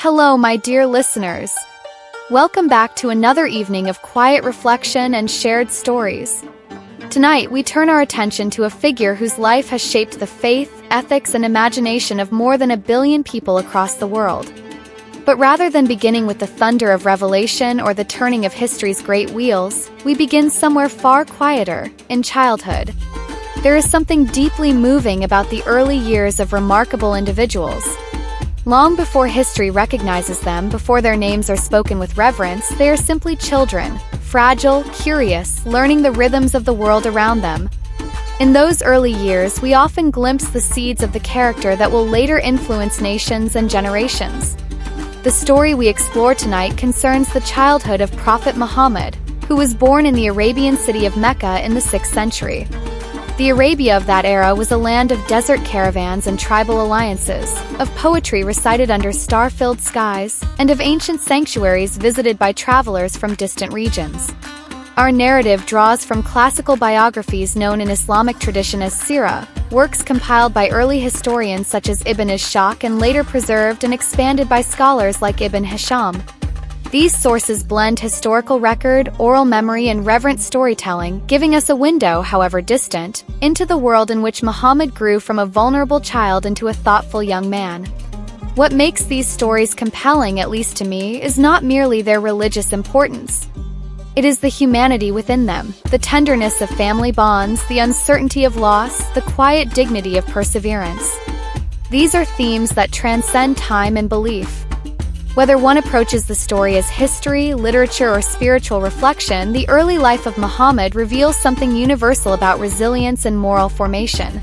Hello, my dear listeners. Welcome back to another evening of quiet reflection and shared stories. Tonight, we turn our attention to a figure whose life has shaped the faith, ethics, and imagination of more than 1 billion people across the world. But rather than beginning with the thunder of revelation or the turning of history's great wheels, we begin somewhere far quieter, in childhood. There is something deeply moving about the early years of remarkable individuals. Long before history recognizes them, before their names are spoken with reverence, they are simply children, fragile, curious, learning the rhythms of the world around them. In those early years, we often glimpse the seeds of the character that will later influence nations and generations. The story we explore tonight concerns the childhood of Prophet Muhammad, who was born in the Arabian city of Mecca in the 6th century. The Arabia of that era was a land of desert caravans and tribal alliances, of poetry recited under star-filled skies, and of ancient sanctuaries visited by travelers from distant regions. Our narrative draws from classical biographies known in Islamic tradition as Sirah, works compiled by early historians such as Ibn Ishaq and later preserved and expanded by scholars like Ibn Hisham. These sources blend historical record, oral memory, and reverent storytelling, giving us a window, however distant, into the world in which Muhammad grew from a vulnerable child into a thoughtful young man. What makes these stories compelling, at least to me, is not merely their religious importance. It is the humanity within them, the tenderness of family bonds, the uncertainty of loss, the quiet dignity of perseverance. These are themes that transcend time and belief. Whether one approaches the story as history, literature, or spiritual reflection, the early life of Muhammad reveals something universal about resilience and moral formation.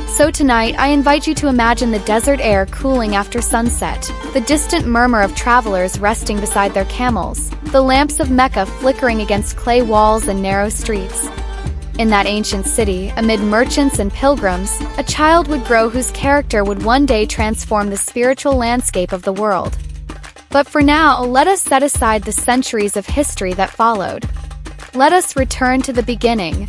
So tonight, I invite you to imagine the desert air cooling after sunset, the distant murmur of travelers resting beside their camels, the lamps of Mecca flickering against clay walls and narrow streets. In that ancient city, amid merchants and pilgrims, a child would grow whose character would one day transform the spiritual landscape of the world. But for now, let us set aside the centuries of history that followed. Let us return to the beginning.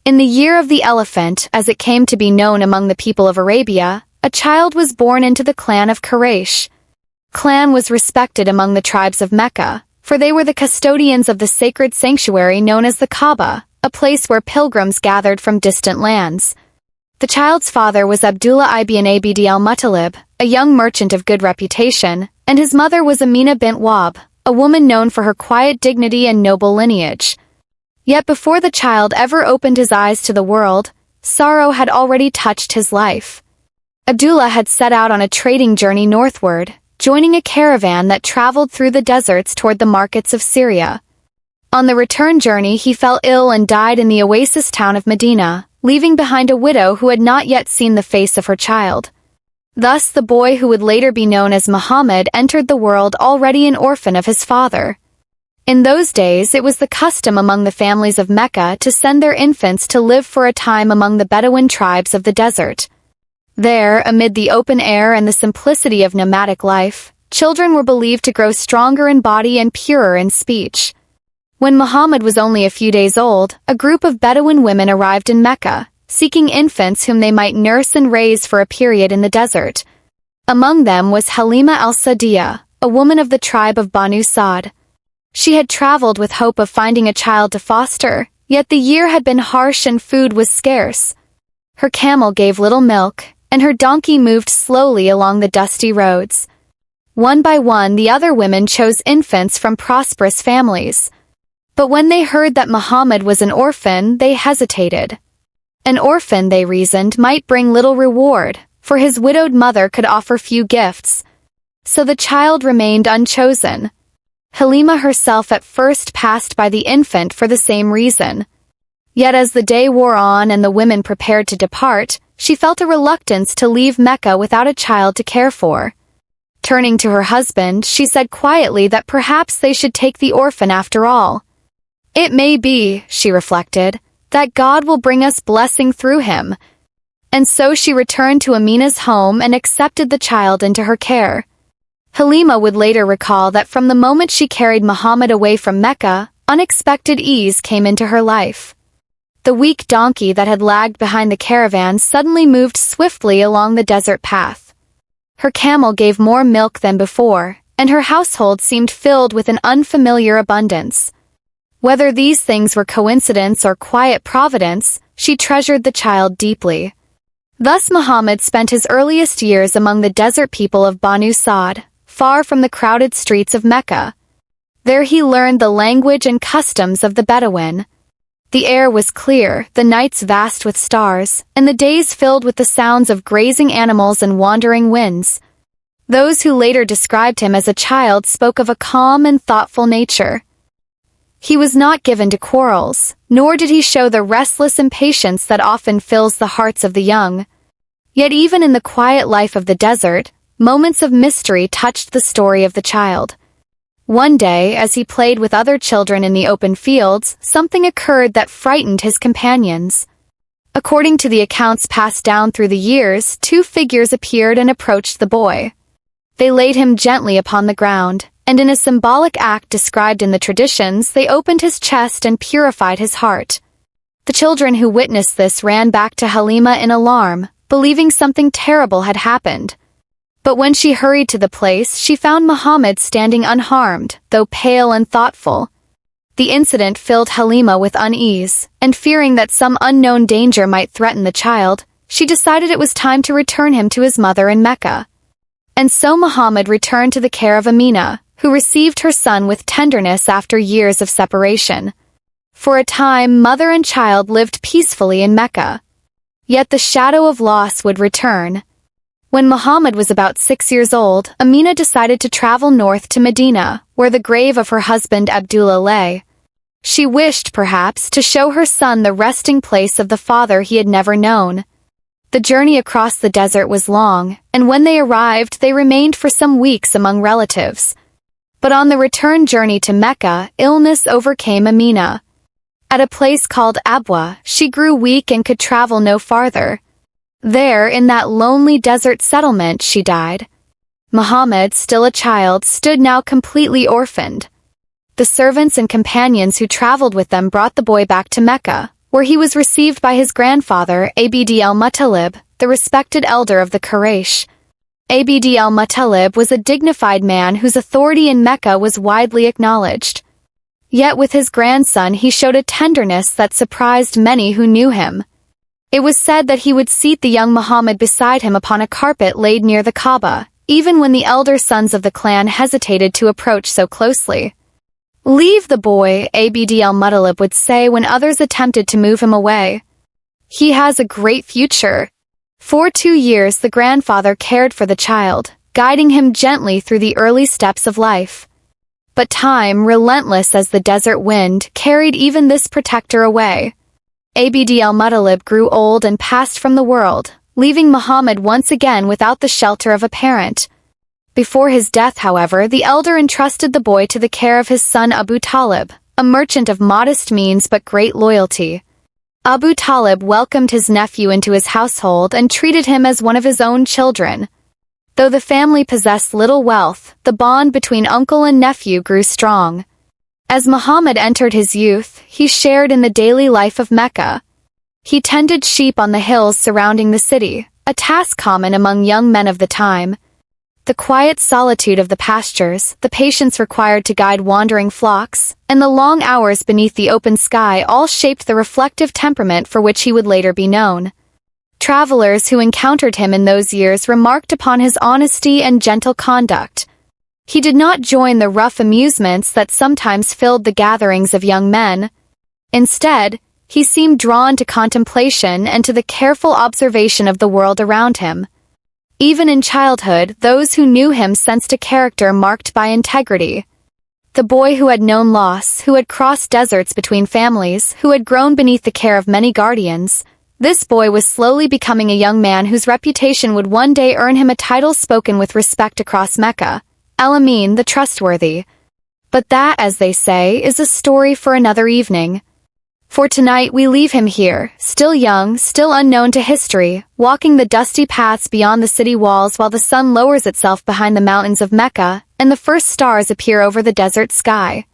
In the year of the elephant, as it came to be known among the people of Arabia, a child was born into the clan of Quraysh. Clan was respected among the tribes of Mecca, for they were the custodians of the sacred sanctuary known as the Kaaba, a place where pilgrims gathered from distant lands. The child's father was Abdullah ibn Abd al-Muttalib, a young merchant of good reputation, and his mother was Amina bint Wahb, a woman known for her quiet dignity and noble lineage. Yet before the child ever opened his eyes to the world, sorrow had already touched his life. Abdullah had set out on a trading journey northward, joining a caravan that traveled through the deserts toward the markets of Syria. On the return journey, he fell ill and died in the oasis town of Medina, leaving behind a widow who had not yet seen the face of her child. Thus, the boy who would later be known as Muhammad entered the world already an orphan of his father. In those days, it was the custom among the families of Mecca to send their infants to live for a time among the Bedouin tribes of the desert. There, amid the open air and the simplicity of nomadic life, children were believed to grow stronger in body and purer in speech. When Muhammad was only a few days old, a group of Bedouin women arrived in Mecca, seeking infants whom they might nurse and raise for a period in the desert. Among them was Halima al-Sa'diyah, a woman of the tribe of Banu Sa'd. She had traveled with hope of finding a child to foster, yet the year had been harsh and food was scarce. Her camel gave little milk, and her donkey moved slowly along the dusty roads. One by one, the other women chose infants from prosperous families. But when they heard that Muhammad was an orphan, they hesitated. An orphan, they reasoned, might bring little reward, for his widowed mother could offer few gifts. So the child remained unchosen. Halima herself at first passed by the infant for the same reason. Yet as the day wore on and the women prepared to depart, she felt a reluctance to leave Mecca without a child to care for. Turning to her husband, she said quietly that perhaps they should take the orphan after all. It may be, she reflected, that God will bring us blessing through him. And so she returned to Amina's home and accepted the child into her care. Halima would later recall that from the moment she carried Muhammad away from Mecca, unexpected ease came into her life. The weak donkey that had lagged behind the caravan suddenly moved swiftly along the desert path. Her camel gave more milk than before, and her household seemed filled with an unfamiliar abundance. Whether these things were coincidence or quiet providence, she treasured the child deeply. Thus Muhammad spent his earliest years among the desert people of Banu Sa'd, far from the crowded streets of Mecca. There he learned the language and customs of the Bedouin. The air was clear, the nights vast with stars, and the days filled with the sounds of grazing animals and wandering winds. Those who later described him as a child spoke of a calm and thoughtful nature. He was not given to quarrels, nor did he show the restless impatience that often fills the hearts of the young. Yet even in the quiet life of the desert, moments of mystery touched the story of the child. One day, as he played with other children in the open fields, something occurred that frightened his companions. According to the accounts passed down through the years, two figures appeared and approached the boy. They laid him gently upon the ground, and in a symbolic act described in the traditions, they opened his chest and purified his heart. The children who witnessed this ran back to Halima in alarm, believing something terrible had happened. But when she hurried to the place, she found Muhammad standing unharmed, though pale and thoughtful. The incident filled Halima with unease, and fearing that some unknown danger might threaten the child, she decided it was time to return him to his mother in Mecca. And so Muhammad returned to the care of Amina, who received her son with tenderness after years of separation. For a time, mother and child lived peacefully in Mecca. Yet the shadow of loss would return. When Muhammad was about 6 years old, Amina decided to travel north to Medina, where the grave of her husband Abdullah lay. She wished, perhaps, to show her son the resting place of the father he had never known. The journey across the desert was long, and when they arrived, they remained for some weeks among relatives. But on the return journey to Mecca, illness overcame Amina. At a place called S.A.W, she grew weak and could travel no farther. There, in that lonely desert settlement, she died. Muhammad, still a child, stood now completely orphaned. The servants and companions who traveled with them brought the boy back to Mecca, where he was received by his grandfather, Abd al-Muttalib, the respected elder of the Quraysh. Abd al-Muttalib was a dignified man whose authority in Mecca was widely acknowledged. Yet with his grandson he showed a tenderness that surprised many who knew him. It was said that he would seat the young Muhammad beside him upon a carpet laid near the Kaaba, even when the elder sons of the clan hesitated to approach so closely. "Leave the boy," Abd al-Muttalib would say when others attempted to move him away. "He has a great future." For 2 years the grandfather cared for the child, guiding him gently through the early steps of life. But time, relentless as the desert wind, carried even this protector away. Abd al-Muttalib grew old and passed from the world, leaving Muhammad once again without the shelter of a parent. Before his death, however, the elder entrusted the boy to the care of his son Abu Talib, a merchant of modest means but great loyalty. Abu Talib welcomed his nephew into his household and treated him as one of his own children. Though the family possessed little wealth, the bond between uncle and nephew grew strong. As Muhammad entered his youth, he shared in the daily life of Mecca. He tended sheep on the hills surrounding the city, a task common among young men of the time. The quiet solitude of the pastures, the patience required to guide wandering flocks, and the long hours beneath the open sky all shaped the reflective temperament for which he would later be known. Travelers who encountered him in those years remarked upon his honesty and gentle conduct. He did not join the rough amusements that sometimes filled the gatherings of young men. Instead, he seemed drawn to contemplation and to the careful observation of the world around him. Even in childhood, those who knew him sensed a character marked by integrity. The boy who had known loss, who had crossed deserts between families, who had grown beneath the care of many guardians, this boy was slowly becoming a young man whose reputation would one day earn him a title spoken with respect across Mecca. Al-Amin, the trustworthy. But that, as they say, is a story for another evening. For tonight we leave him here, still young, still unknown to history, walking the dusty paths beyond the city walls while the sun lowers itself behind the mountains of Mecca, and the first stars appear over the desert sky.